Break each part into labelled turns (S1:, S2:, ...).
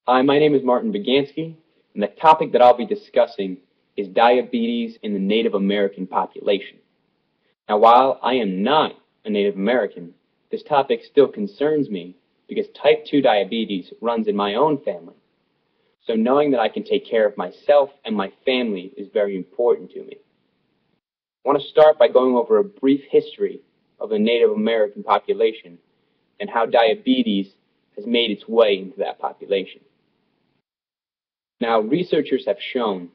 S1: Hi, my name is Martin Bagansky, and the topic that I'll be discussing is diabetes in the Native American population. Now, while I am not a Native American, this topic still concerns me because type 2 diabetes runs in my own family. So knowing that I can take care of myself and my family is very important to me. I want to start by going over a brief history of the Native American population and how diabetes has made its way into that population. Now, researchers have shown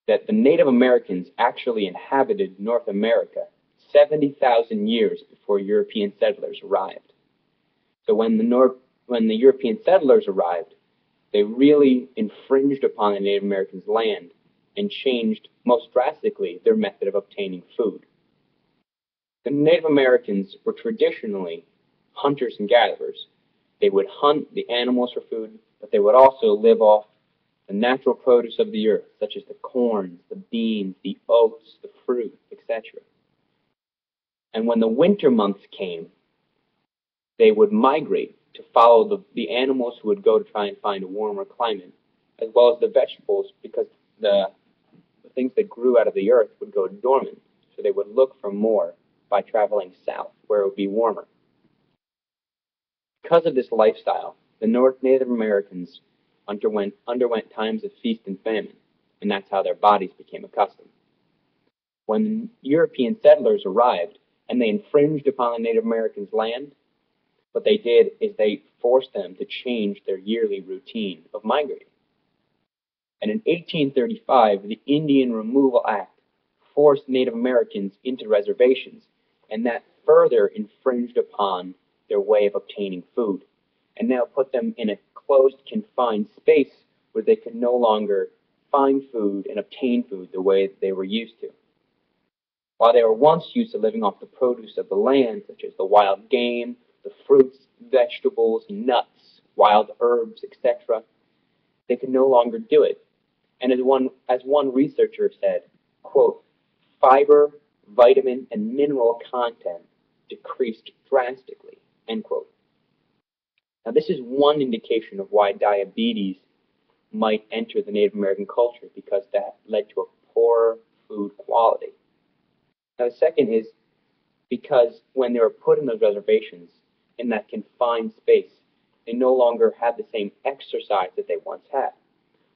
S1: that the Native Americans actually inhabited North America 70,000 years before European settlers arrived. So when the European settlers arrived, they really infringed upon the Native Americans' land and changed, most drastically, their method of obtaining food. The Native Americans were traditionally hunters and gatherers. They would hunt the animals for food, but they would also live off the natural produce of the earth, such as the corn, the beans, the oats, the fruit, etc. And when the winter months came, they would migrate to follow the animals who would go to try and find a warmer climate, as well as the vegetables, because the things that grew out of the earth would go dormant. So they would look for more by traveling south, where it would be warmer. Because of this lifestyle, the North Native Americans underwent times of feast and famine, and that's how their bodies became accustomed. When European settlers arrived and they infringed upon the Native Americans' land, what they did is they forced them to change their yearly routine of migrating. And in 1835, the Indian Removal Act forced Native Americans into reservations, and that further infringed upon their way of obtaining food, and now put them in a closed, confined space where they could no longer find food and obtain food the way that they were used to. While they were once used to living off the produce of the land, such as the wild game, the fruits, vegetables, nuts, wild herbs, etc., they could no longer do it. And as one researcher said, quote, fiber, vitamin, and mineral content decreased drastically, end quote. Now, this is one indication of why diabetes might enter the Native American culture, because that led to a poorer food quality. Now, the second is because when they were put in those reservations, in that confined space, they no longer had the same exercise that they once had.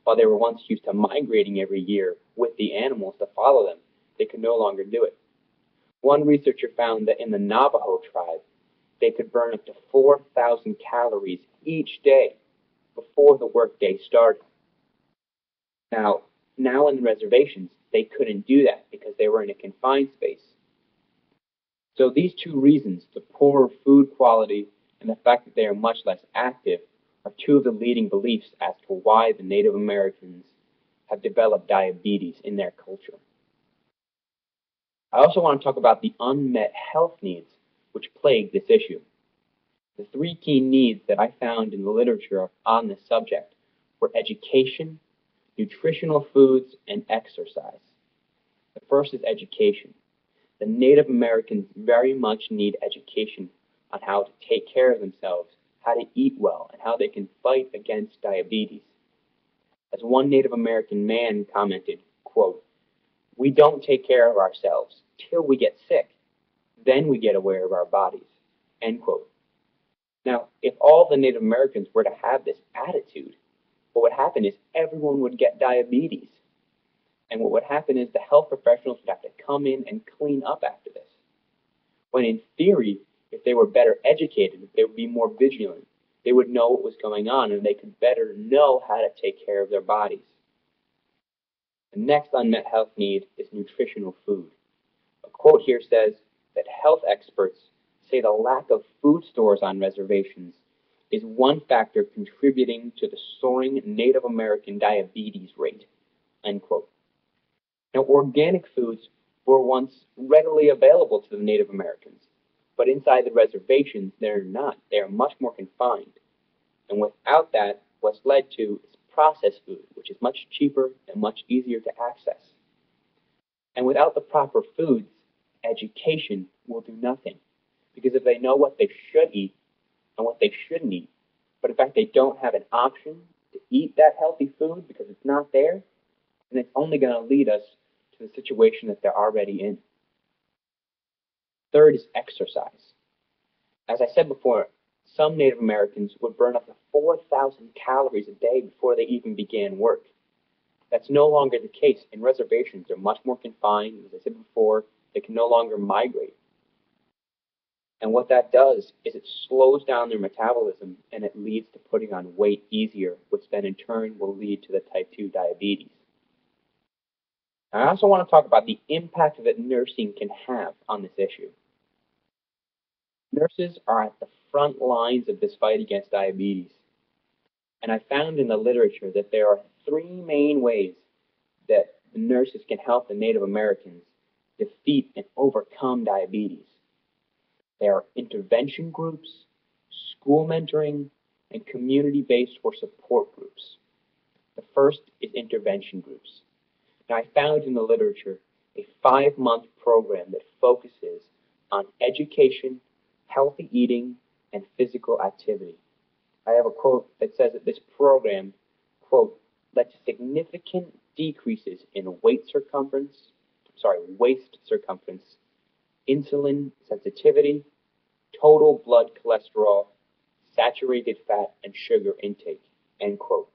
S1: While they were once used to migrating every year with the animals to follow them, they could no longer do it. One researcher found that in the Navajo tribe, they could burn up to 4,000 calories each day before the workday started. Now in the reservations, they couldn't do that because they were in a confined space. So these two reasons, the poorer food quality and the fact that they are much less active, are two of the leading beliefs as to why the Native Americans have developed diabetes in their culture. I also want to talk about the unmet health needs which plague this issue. The three key needs that I found in the literature on this subject were education, nutritional foods, and exercise. The first is education. The Native Americans very much need education on how to take care of themselves, how to eat well, and how they can fight against diabetes. As one Native American man commented, quote, we don't take care of ourselves till we get sick. Then we get aware of our bodies, end quote. Now, if all the Native Americans were to have this attitude, what would happen is everyone would get diabetes. And what would happen is the health professionals would have to come in and clean up after this. When in theory, if they were better educated, they would be more vigilant. They would know what was going on, and they could better know how to take care of their bodies. The next unmet health need is nutritional food. A quote here says that health experts say the lack of food stores on reservations is one factor contributing to the soaring Native American diabetes rate, end quote. Now, organic foods were once readily available to the Native Americans, but inside the reservations, they're not. They are much more confined. And without that, what's led to is processed food, which is much cheaper and much easier to access. And without the proper foods, education will do nothing. Because if they know what they should eat and what they shouldn't eat, but in fact they don't have an option eat that healthy food because it's not there, then it's only going to lead us to the situation that they're already in. Third is exercise. As I said before, some Native Americans would burn up to 4,000 calories a day before they even began work. That's no longer the case, and reservations are much more confined. As I said before, they can no longer migrate. And what that does is it slows down their metabolism and it leads to putting on weight easier, which then in turn will lead to the type 2 diabetes. I also want to talk about the impact that nursing can have on this issue. Nurses are at the front lines of this fight against diabetes. And I found in the literature that there are three main ways that the nurses can help the Native Americans defeat and overcome diabetes. There are intervention groups, school mentoring, and community-based or support groups. The first is intervention groups. Now, I found in the literature a 5-month program that focuses on education, healthy eating, and physical activity. I have a quote that says that this program, quote, led to significant decreases in waist circumference, insulin sensitivity, total blood cholesterol, saturated fat, and sugar intake, end quote.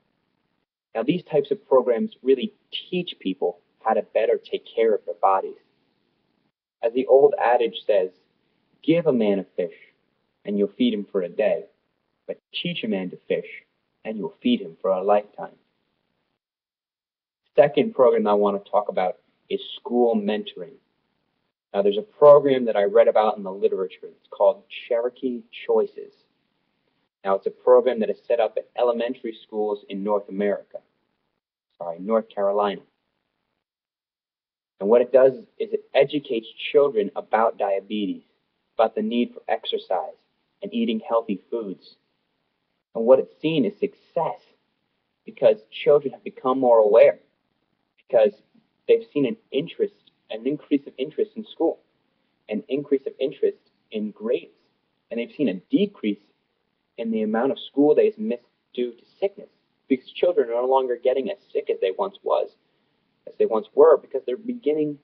S1: Now, these types of programs really teach people how to better take care of their bodies. As the old adage says, give a man a fish, and you'll feed him for a day, but teach a man to fish, and you'll feed him for a lifetime. Second program I want to talk about is school mentoring. Now, there's a program that I read about in the literature. It's called Cherokee Choices. Now, it's a program that is set up at elementary schools in North Carolina. And what it does is it educates children about diabetes, about the need for exercise, and eating healthy foods. And what it's seen is success because children have become more aware, because they've seen an increase of interest in school, an increase of interest in grades, and they've seen a decrease in the amount of school days missed due to sickness, because children are no longer getting as sick as they once were, because they're beginning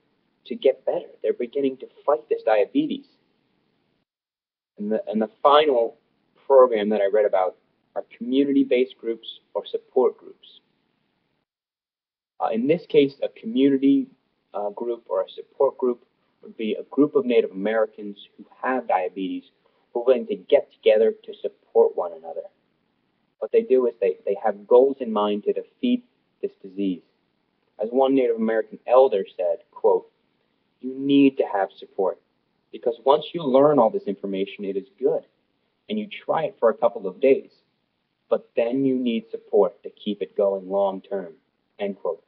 S1: to get better. They're beginning to fight this diabetes. And the final program that I read about are community-based groups or support groups. In this case, a community group or a support group would be a group of Native Americans who have diabetes who are willing to get together to support one another. What they do is they have goals in mind to defeat this disease. As one Native American elder said, quote, you need to have support because once you learn all this information, it is good, and you try it for a couple of days, but then you need support to keep it going long term, end quote.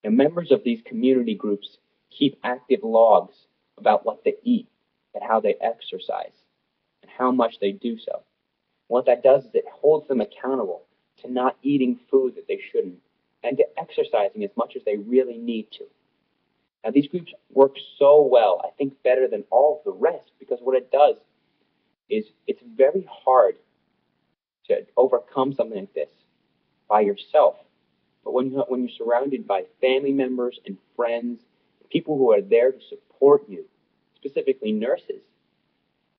S1: Now, members of these community groups keep active logs about what they eat and how they exercise and how much they do so. What that does is it holds them accountable to not eating food that they shouldn't and to exercising as much as they really need to. Now, these groups work so well, I think better than all of the rest, because what it does is it's very hard to overcome something like this by yourself. But when you're surrounded by family members and friends, people who are there to support you, specifically nurses,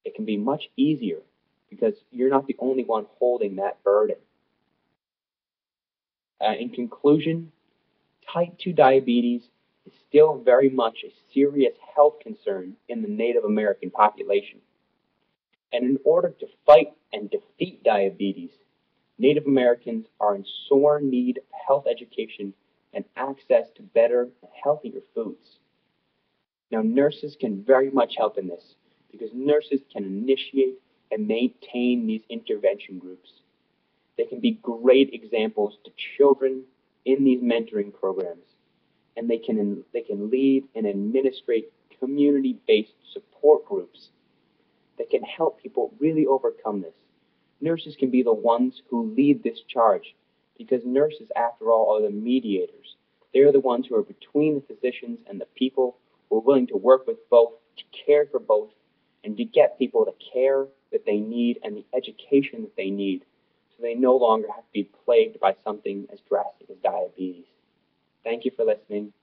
S1: it can be much easier because you're not the only one holding that burden. In conclusion, type 2 diabetes is still very much a serious health concern in the Native American population. And in order to fight and defeat diabetes, Native Americans are in sore need of health education and access to better and healthier foods. Now, nurses can very much help in this because nurses can initiate and maintain these intervention groups. They can be great examples to children in these mentoring programs, and they can lead and administrate community-based support groups that can help people really overcome this. Nurses can be the ones who lead this charge because nurses, after all, are the mediators. They're the ones who are between the physicians and the people who are willing to work with both, to care for both, and to get people the care that they need and the education that they need so they no longer have to be plagued by something as drastic as diabetes. Thank you for listening.